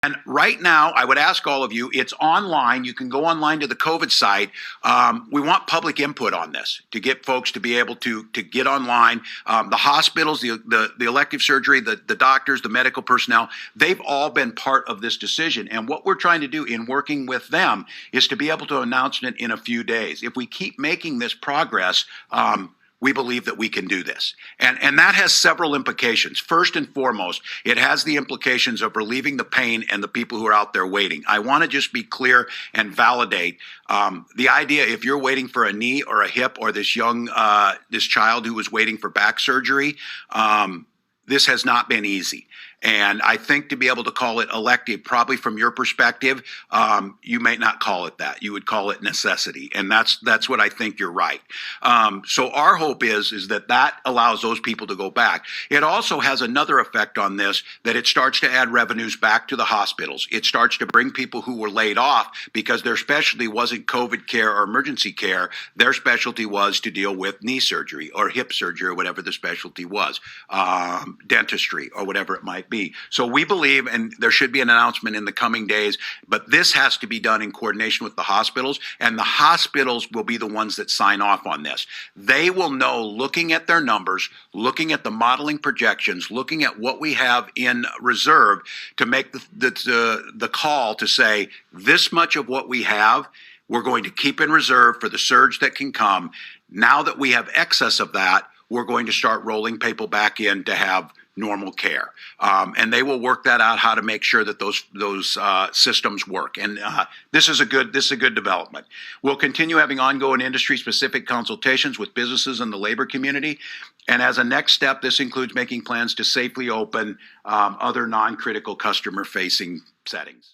And right now, I would ask all of you, it's online. You can go online to the COVID site. We want public input on this to get folks to be able to get online. The hospitals, the elective surgery, the doctors, the medical personnel, they've all been part of this decision. And what we're trying to do in working with them is to be able to announce it in a few days. If we keep making this progress, we believe that we can do this. And that has several implications. First and foremost, it has the implications of relieving the pain and the people who are out there waiting. I want to just be clear and validate the idea if you're waiting for a knee or a hip or this child who was waiting for back surgery, this has not been easy. And I think to be able to call it elective, probably from your perspective, you may not call it that. You would call it necessity. And that's what I think you're right. So our hope is that allows those people to go back. It also has another effect on this, that it starts to add revenues back to the hospitals. It starts to bring people who were laid off because their specialty wasn't COVID care or emergency care. Their specialty was to deal with knee surgery or hip surgery or whatever the specialty was, dentistry or whatever it might be. So we believe, and there should be an announcement in the coming days, but this has to be done in coordination with the hospitals, and the hospitals will be the ones that sign off on this. They will know, looking at their numbers, looking at the modeling projections, looking at what we have in reserve, to make the call to say, this much of what we have, we're going to keep in reserve for the surge that can come. Now that we have excess of that, we're going to start rolling people back in to have normal care, and they will work that out, how to make sure that those systems work. And this is a good development. We'll continue having ongoing industry-specific consultations with businesses and the labor community. And as a next step, this includes making plans to safely open other non-critical customer-facing settings.